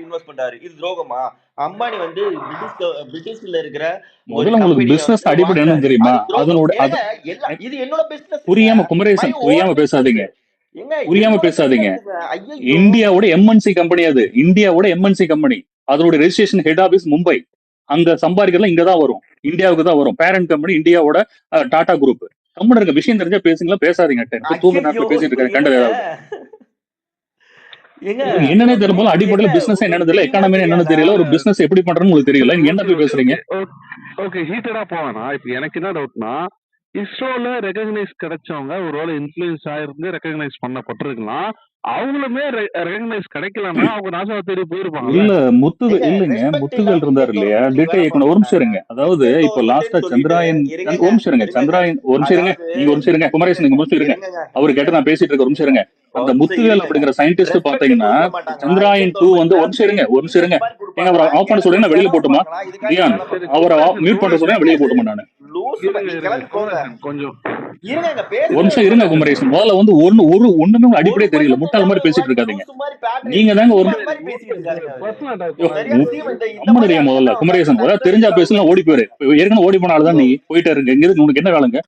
Invest பண்றாரு. இது துரோகமா? அம்பானி வந்து பிரிட்டிஷ்ல இருக்கிற ஒரு முதல்ல உங்களுக்கு கம்பெனிய பிசினஸ் வந்து அடிப்படை என்னன்னு வாங்குறாரு. தெரியுமா? அது துரோகம். அதனோட ஏங்க இது என்னோட பிசினஸ்ங்க. புரியாம மை குமரேசன் ஓன் புரியாம பிசினஸ். பேசாதீங்க. ஏங்க புரியாம என்னோட பேசாதீங்க. பிசினஸ்ங்க. ஐயய்யோ! இந்தியாவோட எம்என்சி கம்பெனி அது. இந்தியாவோட எம்என்சி கம்பெனி. அதோட ரெஜிஸ்ட்ரேஷன் ஹெட் ஆபீஸ் மும்பை. அங்க சம்பாதிக்கிறதுலாம் இங்க தான் வரும். இந்தியாவுக்கு தான் வரும். பேரண்ட் கம்பெனி இந்தியாவோட டாடா குரூப். கம்பெனி இருக்க விஷயம் தெரிஞ்சா பேசுங்களா, பேசாதீங்க. தூங்குற ஐயய்யோ! நேரத்துல பேசிட்டு இருக்காரு. கண்டது என்னங்க? ஏதாவது ஏங்க உங்களுக்கு என்னன்னே தெரியல போல, ஏங்க அடிப்படையில பிசினஸ் என்னன்னு உங்களுக்கு தெரியல, தெரியுமா எக்கானமி என்னன்னு தெரியாதா? தெரியல, ஒரு பிசினஸ் எப்படி பண்றதுன்னு உங்களுக்கு தெரியல. நீங்க என்ன போய் பேசுறீங்க? ஓகே ஹீட்டடா போவேனா? இப்ப எனக்கு என்ன டவுட்னா, இஸ்ரோல ரெகக்னைஸ் கிடைச்சவங்க ஒருவேளை இன்ஃபுளுன்ஸ் ஆயிருந்து ரெகக்னைஸ் பண்ணப்பட்டிருக்கலாம். அவங்களுமே ரெகக்னைஸ் கிடைக்கலன்னா அவங்க நாசாவை தேடி போயிருப்பாங்கல்ல. இல்ல முத்துவேல் ஏங்க இல்லைங்க, ரெஸ்பெக்ட் முத்துவேல் இல்லாம இருந்தாரு இந்தியன் இல்லையா, கவர்மெண்ட் திட்ட வேலை இயக்குனர். ஒரு நிமிஷம் பார்க்கறாங்க. இருங்க. அதாவது சென்ட்ரல் இப்ப லாஸ்டா கவர்மெண்ட்னு சொல்லிட்டு சந்திராயன் ஒரு இருங்கங்க நிமிஷம் இருங்க. இருங்கங்க. சந்திராயன் ஒரு நிமிஷம் இருங்க. அதாவது நீங்க ஒரு நிமிஷம் இருங்க. குமரேசன் நீங்க ஒரு நிமிஷம் இருங்க. இருங்கங்க அவரு இருங்க. கேட்டு நான் பேசிட்டு இருக்க ஒரு நிமிஷம் இருங்க. அந்த கொஞ்சம் முத்துவேல் இருங்கங்க. அப்படிங்கிற சயின்டிஸ்ட் ரெஸ்பெக்ட் பாத்தீங்கன்னா கொடுக்க மாட்டாங்களா? சந்திராயன் இந்தியன் 2 வந்து கவர்மெண்ட்ல ஒரு நிமிஷம் இருங்க, ஒரு நிமிஷம் பிசினஸ் இருங்க. மாதிரி ஏங்க கொடுப்பாங்களா? அவரை ஆஃப் பண்ண கிளம்பி சொல்றேன், போய் வெளியில செலவு போட்டுமா? பார்க்கலாம். இதுக்காக தியான் வேலை சரி பார்க்கலாம். அவரை குமரேசன் மியூட் பண்ற சொல்றேன், வெளியில போட்டுமா நானு? லூசு இருங்க நீங்க இருங்க கிளம்பி போங்க. குமரேசன் கொஞ்சம் இருங்கங்க ஒரு பேசுறேன் நிமிஷம் இருங்க சொல்றேன். குமரேசன். முதல்ல வந்து ஒண்ணுமே உங்களுக்கு ஒரு அடிப்படையே தெரியல. பையன் முட்டாள் தெரியாம மாதிரி ஒரு பேசிட்டு வாட்டி இருக்காதீங்க. லூசு மாதிரி பேட்டரி நீங்க தாங்க ஒரு சீமான் மாதிரி பேசிட்டு இருக்காருங்க அவரு. பர்சனல் அட்டாக் ஐயோ, சரியா பண்ணாதீங்க. இந்த இந்த கம்மன் மாதிரி இருக்க முதல்ல ஆளுங்கெல்லாம் உட்காந்து குமரேசன். முதல்ல சட்டத்தை தெரிஞ்சா இல்லாம பேசலாம், ஓடி பண்ணிட்டு போயிரு. இருக்காங்க. ஏற்கனவே ஓடி போன ஆளுதான் ஐயோ நீ. போயிட்டு இருங்க. எங்க உனக்கு என்ன வேலைங்க?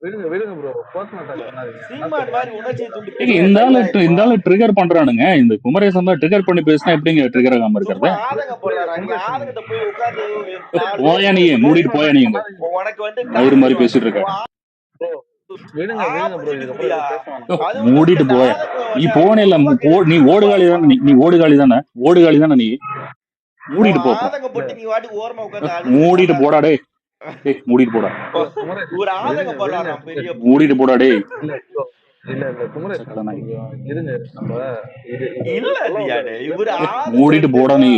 விடுங்க விடுங்க ப்ரோ, பர்சனல் அட்டாக் பண்ணாதீங்க. என்ன சீமான் சொல்றேன்? மாதிரி உணர்ச்சியை தூண்டி ஏங்க பேசினா இந்த ஆளு சரியாயிருமா? இந்த ஆளு ட்ரிகர் பண்றானுங்க. இந்த குமரேசன் தான் ட்ரிகர் பண்ணி பேசினா எப்படிங்க ட்ரிகர் ஆகாம சும்மா இருக்கிறது? ஆதங்கப்படுறாரா? நீ குமரேசன் ஆதங்கத்தை போய் உட்கார்ந்து 4 போயா பேருக்கு நீ, முன்னாடி மூடிட்டு போயா பர்சனல் நீங்க. அட்டாக் பண்ணாதீங்க. உனக்கு வந்து மயிறு காசு மாதிரி தருவாங்க. பேசிட்டு இருக்க. ப்ரோ விடுங்க விடுங்க ப்ரோ, ஆப்பர்ச்சுனிட்டி இதுக்கப்புறம் குடியா? இதை பேச வேணாம். அது மட்டும் மூடிட்டு இந்த போயா. ஆதங்கம் நீ வந்து போனே இல்ல. உருவாக்குறது நீ சும்மா ஓடுகாலி தானே. நீ ஓடுகாலி தானே. ஓடுகாலி தானே நீ. மூடிட்டு அவன் போப்போம். இல்ல ஆதங்கப்பட்டு நீ வாட்டி ஓரமா உட்கார்ந்து அழுதுட்டு மூடிட்டு நல்லா போடா டேய். டேய் மூடிட்டு போடா. ப்ரோ குமரேசன் ஒரு விடுங்க விடுங்க ஆதங்கப்படுறாராம் பெரிய குமரேசன். மூடிட்டு போடா டேய். இல்ல bro, இல்ல இல்ல குமரேசன் சக்கடனாய். கொஞ்சம் இருங்க. நம்ம இது இது இல்ல சொல்ல வந்த தியானே இவர் மூடிட்டு போடா ஆதங்கப்பட்டு நீ.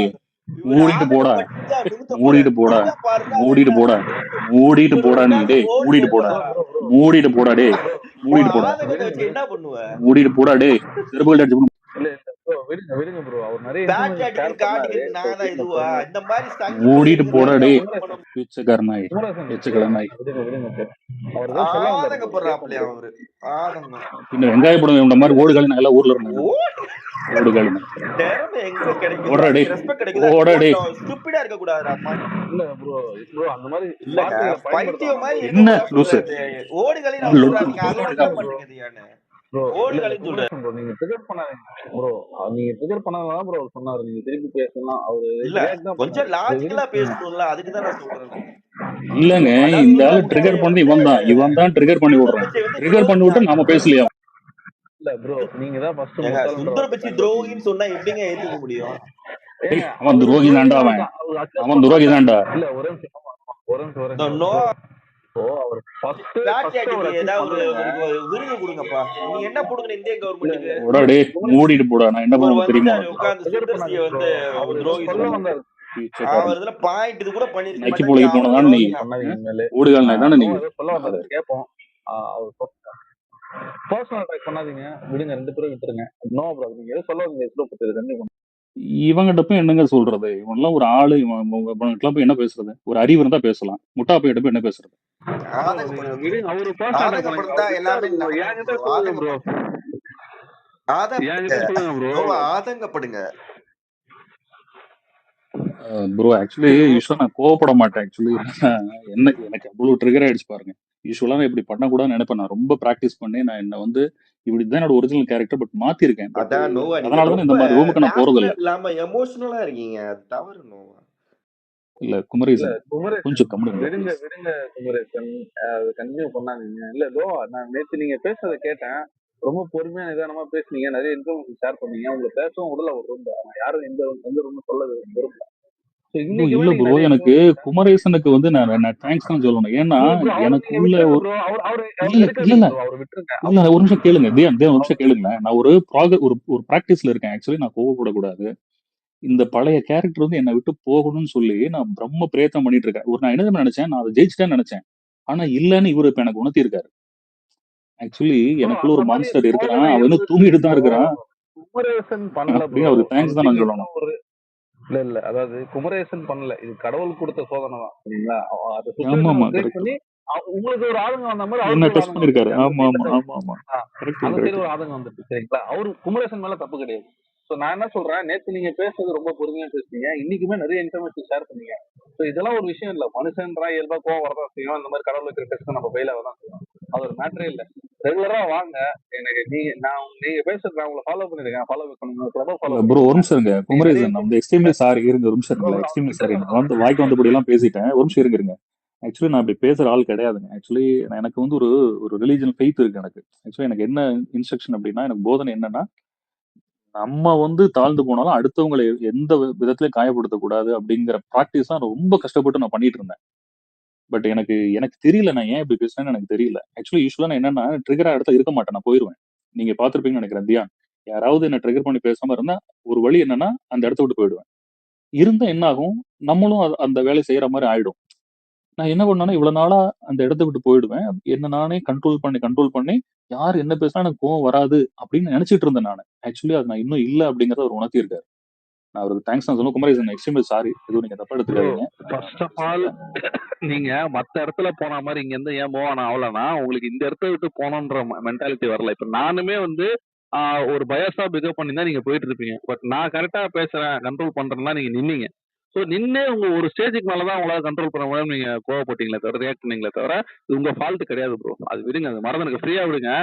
இவர் மூடிட்டு போடா. ஆதங்கப்பட்டு அப்படின்னு மூடிட்டு போடா. நல்லா பாருங்க அது மூடிட்டு என்ன போடா. மூடிட்டு இவர் போடா நீ உட்கார்ந்து டேய். ஓடி மூடிட்டு போடா. பேசுறாரா? மூடிட்டு போடா டேய். உன் மூடிட்டு போடா. ஆதங்கத்தை விடுங்க வச்சு என்ன பண்ணுவ? மூடிட்டு போடா டேய். செருப்புகள் அடிச்சு இல்ல இல்ல ப்ரோ, விடுங்க விடுங்க ப்ரோ. அவர் நிறைய பேட் இன்ஃபர்மேஷன் ஷேர் அடிக்கிறது பண்ணாரு. காட்டிக்கிறது நாங்க தான் இதுவா? இந்த மாதிரி ஸ்டண்ட் மூடிட்டு போடா டேய். குமரேசன் பிச்சைக்காரனாய். குமரேசன் பிச்சைக்காரனாய். விடுங்க விடுங்க bro. அவர் ஏதோ சொல்ல வந்தாரு bro, ஆதங்கப்படுறாப்லையா கேட்போம் bro. அவரு? ஆதங்கம். பின்ன வெங்காய படம் இந்த மாதிரி ஓடுகாலி எல்லாம் ஊர்ல இருந்தாங்க. ஓடி ஓடுகாலி திறமை எங்க கிடைக்குதோ ஓடா அதுக்கு டேய். ரெஸ்பெக்ட் கிடைக்குதா? ஓடா டேய். ஸ்டூபிடா இருக்க கூடாதுடா. இல்ல ப்ரோ ப்ரோ அந்த மாதிரி இல்லங்க வார்த்தைகளை பைத்தியம் மாதிரி பயன்படுத்தலாம் என்ன இருக்க லூசு? சொல்றாரு. ஓடுகளி நான் சொல்றேன். நீங்க அதை நம்ப மாட்டேங்குது யானே. ப்ரோ. இல்ல இல்ல ஓடுகளின்னு சொல்றாரு. குமரேசன் ப்ரோ, நீங்க ட்ரிகர் பண்ணாதீங்க ப்ரோ. நீங்க ட்ரிகர் பண்ணாதான் ப்ரோ அவர் சொன்னாரு. நீங்க திருப்பி பேசலாம். அவரு இல்ல ரியாக்ட் தான் கொஞ்சம் பண்ணாரு. லாஜிக்கலா பேசணும்ல, அதுக்கு தான் நான் சொல்றேன். இல்லங்க அதாவது இந்த ஆளு சுந்தர ட்ரிகர் பிச்சையை பண்ணி வந்து இவன் தான் ட்ரிகர் பண்ணி சுந்தர விடுறான். பிச்சை வந்து ட்ரிகர் பண்ணி விட்டு நாம பேசலையா? இல்ல ப்ரோ, நீங்க தான் ஃபர்ஸ்ட் ஏங்க முட்டாள்ன்ற சுந்தர வார்த்தை பிச்சை பயன்படுத்தீங்க. துரோகின்னு சொன்னா எப்படிங்க ஏத்துக்க முடியும்? ஏங்க டேய் அவன் அவரு துரோகி தான்டா. துரோகினால அவன் தான் அவர் அக்செப்ட் அவன் துரோகி பண்ண தான்டா. இல்ல. ஒரு நிமிஷம் ஆமா, ஆமா. ஒரு நிமிஷம் ஒரு நிமிஷம் நோ ப்ரோ. அவர் ஃபர்ஸ்ட் அவர் பிளாட்டியாட்டிக்கு அக்செப்ட் ஏதாவது ஒரு பண்ணலங்க. ஒரு விருது கொடுங்கப்பா. நீங்க என்ன கொடுக்கணும் இந்திய இல்ல கவர்மெண்ட்டுக்கு? இல்ல போடா டேய். மூடிட்டு போடா. நான் என்ன இவர் பண்ணுவேன் தெரியுமா வந்துட்டாரு உனக்கு? உட்கார்ந்து ட்ரிகர் சுந்தர்சியை பண்ணாதீங்க ப்ரோ. வந்து அவர் ஏதோ துரோகி சொல்ல சொன்னாரு. வந்தாரு. பிச்சைக்காரன். அவர் இதுல பாயிண்ட் இது கூட பண்ணிருக்க நக்கி மாட்டாங்க. பொழைக்கு அவர் போனதான நீ. பண்ணாதீங்க இனிமேலு. ஓடுகால் நாய் தானே நீ. நோ ஏதோ சொல்ல வந்தாரு, கேட்போம். அவர் பர்சனல் அட்டாக் பண்ணாதீங்க. விடுங்க, ரெண்டு பேரும் விட்டுருங்க. நோ ப்ரோ, நீங்க ஏதோ சொல்ல வந்தீங்க இஸ்ரோ பத்தி, ரெண்டு இவங்கிட்ட போய் என்னங்க சொல்றது? இவன்லாம் ஒரு ஆளு. இவன்கிட்ட போய் என்ன பேசுறது? ஒரு அறிவு இருந்தா பேசலாம். முட்டா பையிட்ட போய் என்ன பேசுறது? நீங்க விடுங்க. அவரு பர்சனல் அட்டாக் பண்ணீங்க. ஆதங்கப்படுத்தா அவர் எல்லாமே விட்டாரு ப்ரோ. நடக்கும் என்கிட்ட bro. சொல்லுங்க ப்ரோ. ஆதங்கப்படுங்க. என்கிட்ட சொல்லுங்க ப்ரோ. ஆதங்கப்படுங்க. ப்ரோ ஆக்சுவலி யூஸ்வலா நான் கோவப்பட மாட்டேன். ஆக்சுவலி எனக்கு அவ்வளவு ட்ரிகர் ஆயிடுச்சு பாருங்க. யூஸ்வலா நான் இப்படி பண்ணக்கூடாதுன்னு நினைப்பேன். நான் ரொம்ப ப்ராக்டிஸ் பண்ணி நான் என்ன வந்து இப்படிதான் என்னோட ஒரிஜினல் கேரக்டர். பட் மாத்திருக்கேன். பட் அதான் நோவா, நீங்க அதனாலதான் ரொம்ப இந்த மாதிரி ரூமுக்கு நான் போறது இல்ல. ரேஷனல் இல்லாம எமோஷனலா இருக்கீங்க. அது தவறு நோவா. இல்ல இல்ல குமரேசன் குமரேசன் கொஞ்சம் கம்முனு விடுங்க விடுங்க குமரேசன். அது கண்டினியூ பண்ணாதீங்க. இல்ல தோ நான் நேத்து நீங்க பேசுறத கேட்டேன். ரொம்ப பொறுமையா நிதானமா பேசுனீங்க. நிறைய இன்ஃபர்மேஷன் ஷேர் பண்ணீங்க. உங்களை பேசவும் விடல ஒரு ரூம். யாரும் எந்த ரூம் சொல்ல விரும்பல. So, ப்ரோ இன்னைக்குமே இல்ல நீங்க ப்ரோ, நிறைய எனக்கு இன்ஃபர்மேஷன் குமரேசனுக்கு வந்து நான் தேங்க்ஸ் தான் சொல்லணும். ஏன்னா ப்ரோ. அவர் நீங்க எனக்குள்ள விட்டுருங்க ஒரு ப்ரோ. அவரு இல்ல இல்ல இல்ல எடுக்காதீங்க இல்ல ப்ரோ. அவர் விட்டுருங்க. இல்ல ஒரு நிமிஷம் கேளுங்க. ஒரு அவர் நிமிஷம் கேளுங்களேன். நான் ஒரு ஒரு பிராக்டிஸ்ல இருக்கேன். ஆக்சுவலி நான் கோவப்படக்கூடாது. இந்த பழைய கேரக்டர் வந்து என்னை விட்டு போகணும்னு சொல்லி நான் பிரம்ம பிரயத்தனம் பண்ணிட்டு இருக்கேன். நான் என்ன தெரியுமா நினைச்சேன், நான் அதை ஜெயிச்சிட்டேன்னு நினைச்சேன். ஆனா இல்லன்னு இவரு இப்ப எனக்கு உணர்த்தி இருக்காரு. ஆக்சுவலி ப்ரோ எனக்குள்ள அந்த ஒரு மாதிரி மான்ஸ்டர் இருக்கிறான். சோதனை அவன் இன்னும் இருந்துச்சு தூங்கிட்டு தான் ப்ரோ. இருக்கிறான் குமரேசன் பண்ணல அப்படின்னு ப்ரோ. அவருக்கு தேங்க்ஸ் தான் நான் சொல்லணும். அல்டிமேட்டா ஒரு இல்ல இல்ல அதாவது குமரேசன் பண்ணல. இது கடவுள் கொடுத்த சோதனை தான். சரிங்களா? அதை ஆமா சுச்சுவேஷன் ஆமா கிரியேட் கரெக்ட். பண்ணி உங்களுக்கு ஒரு ஆதங்கம் வந்த மாதிரி என்ன அவருக்கு ஒரு டெஸ்ட் ஆதங்கம் பண்ணிருக்காரு. வந்துருச்சு. அந்த ஆமா ஆமா சைட்ல ஆமா ஆமா கரெக்ட் அந்த கரெக்ட். சைடு ஒரு ஆதங்கம் வந்துருச்சு. சரிங்களா? அவரு குமரேசன் மேல தப்பு கிடையாது. ஸோ நான் என்ன சொல்றேன், நேத்து நீங்க பேசுறது ரொம்ப பொறுமையா பேசுனீங்க, இன்னைக்குமே நிறைய இன்ஃபர்மேஷன் ஷேர் பண்ணீங்க. ஸோ இதெல்லாம் ஒரு விஷயம் இல்ல, மனுஷன்றா இயல்பா கோவம் வரதான் செய்யும், இந்த மாதிரி கடவுள் வைக்கிற டெஸ்ட் நம்ம ஃபெயில் ஆகதான் செய்யும், அது ஒரு மேட்டரே இல்ல. ரெகுலரா வாங்க, எனக்கு நீங்க பேசுறது நான் உங்களை ஃபாலோ பண்ணிருக்கேன், ஃபாலோ பண்ணுங்க, ரொம்ப ஃபாலோ ப்ரோ ஒரு பண்ணிருக்கேன். நிமிஷம் இருங்க நீங்க நிறைய குமரேசன், நான் வந்து எக்ஸ்ட்ரீம்லி சாரி, இருங்க ஒரு நிமிஷம் இருங்களேன், எக்ஸ்ட்ரீம்லி சாரி, நான் வந்து வாய்க்கு வந்தபடி எல்லாம் பேசிட்டேன், ஒரு நிமிஷம் இருங்க. ஆக்சுவலி நான் இப்படி பேசுற ஆள் கிடையாதுங்க. ஆக்சுவலி எனக்கு வந்து ஒரு ஒரு ரிலீஜன் ஃபெய்த் இருக்கு எனக்கு. ஆக்சுவலி எனக்கு என்ன இன்ஸ்ட்ரக்ஷன் அப்படின்னா, எனக்கு போதனை என்னன்னா, நம்ம வந்து தாழ்ந்து போனாலும் அடுத்தவங்களை எந்த விதத்திலயும் காயப்படுத்தக்கூடாது அப்படிங்கிற ப்ராக்டிஸ் தான் ரொம்ப கஷ்டப்பட்டு நான் பண்ணிட்டு இருந்தேன். பட் எனக்கு எனக்கு தெரியல நான் ஏன் இப்படி பேசுறேன்னு எனக்கு தெரியல. ஆக்சுவலி யூஸ்வலா நான் என்னன்னா ட்ரிகரா இடத்துல இருக்க மாட்டேன், நான் போயிருவேன். நீங்க பார்த்திருப்பீங்கன்னு நினைக்கிறேன் தியான். யாராவது என்ன ட்ரிகர் பண்ணி பேசாம இருந்தா ஒரு வழி என்னன்னா அந்த இடத்த விட்டு போயிடுவேன். இருந்தா என்ன ஆகும், நம்மளும் அந்த வேலையை செய்யற மாதிரி ஆயிடும். நான் என்ன பண்ணேன்னா இவ்வளவு நாளா அந்த இடத்த விட்டு போயிடுவேன். என்ன நானே கண்ட்ரோல் பண்ணி யார் என்ன பேசினா எனக்கு கோவம் வராது அப்படின்னு நினைச்சிட்டு இருந்தேன் நான். ஆக்சுவலி அது நான் இன்னும் இல்ல அப்படிங்கறத அவர் உணர்த்தி இருக்காரு. நான் அவருக்கு தேங்க்ஸ் நான் சொல்லுவேன். குமரேசன் எக்ஸ்ட்ரீம்லி சாரி, எதுவும் நீங்க தப்பா ப்ரோ, எடுத்துக்காதீங்க. ஃபர்ஸ்ட் ஆஃப் ஆல் நீங்க மத்த இடத்துல போன மாதிரி இங்க இருந்து ஏன் மூவ் ஆன் ஆகலன்னா, உங்களுக்கு இந்த இடத்த விட்டு போனோன்ற மென்டாலிட்டி வரல. இப்ப நானுமே வந்து ஒரு பயஸா பிகப் பண்ணி தான் நீங்க போயிட்டு இருப்பீங்க. பட் நான் கரெக்டா பேசுறேன், கண்ட்ரோல் பண்றேன்னா நீங்க நின்னீங்க. ஸோ நின்று உங்க ஒரு ஸ்டேஜுக்கு மேலதான் உங்களால கண்ட்ரோல் பண்ண முடியாது, நீங்க கோவப்பட்டீங்களே தவிர, ரியாக்ட் பண்ணீங்களே தவிர, இது உங்க ஃபால்ட் கிடையாது ப்ரோ. அது விடுங்க, அது மறந்து எனக்கு ஃப்ரீயா விடுங்க.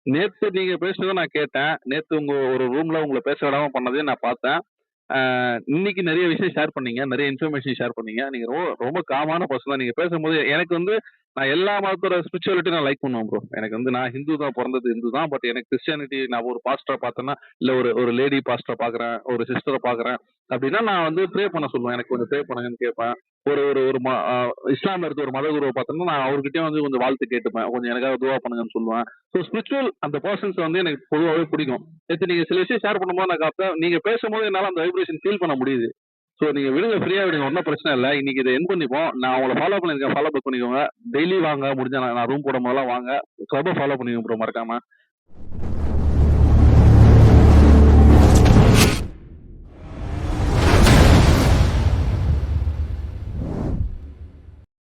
நேத்து நீங்க பேசுனதை நான் கேட்டேன், நேத்து உங்க ஒரு ரூம்ல உங்களை பேச விடாம பண்ணதையும் நான் பார்த்தேன். இன்னைக்கு நிறைய விஷயம் ஷேர் பண்ணீங்க, நிறைய இன்ஃபர்மேஷன் ஷேர் பண்ணீங்க. நீங்க ரொம்ப ரொம்ப காமான பர்சன் தான். நீங்க பேசும்போது எனக்கு வந்து நான் எல்லா மதத்தோட ஸ்பிரிச்சுவாலிட்டி நான் லைக் பண்ணுவேன் ப்ரோ. எனக்கு வந்து நான் ஹிந்து தான், பிறந்தது ஹிந்து தான். பட் எனக்கு கிறிஸ்டியானிட்டி, நான் ஒரு பாஸ்டரை பார்த்தேன்னா, இல்ல ஒரு ஒரு லேடி பாஸ்டரை பாக்குறேன், ஒரு சிஸ்டரை பாக்குறேன் அப்படின்னா, நான் வந்து ப்ரே பண்ண சொல்லுவேன், எனக்கு கொஞ்சம் ப்ரே பண்ணுங்கன்னு கேட்பேன். ஒரு ஒரு ஒரு இஸ்லாமில் இருக்க ஒரு மத குருவை பார்த்தோம்னா, நான் அவர்கிட்டயும் வந்து கொஞ்சம் வாழ்த்து கேட்டுப்பேன், கொஞ்சம் எனக்காக துவா பண்ணுங்கன்னு சொல்லுவேன். ஸோ ஸ்பிரிச்சுவல் அந்த பர்சன்ஸ் வந்து எனக்கு பொதுவாகவே பிடிக்கும். நேற்று நீங்க சில விஷயம் ஷேர் பண்ணும்போது நான் பார்த்தேன், நீங்க பேசும்போது என்னால அந்த வைப்ரேஷன் ஃபீல் பண்ண முடியுது. ஸோ நீங்க விடுங்க, ஃப்ரீயா விடுங்க, ஒன்றும் பிரச்சனை இல்லை. இன்னைக்கு இதை என் பண்ணிப்போம். நான் உங்களை ஃபாலோ பண்ணிருக்கேன், ஃபாலோ பேக் பண்ணிக்கோங்க. டெய்லி வாங்க, முடிஞ்சா நான் ரூம் போடும் போதெல்லாம் வாங்க, கிளப்பை ஃபாலோ பண்ணிக்கோங்க ப்ரோ, மறக்காம.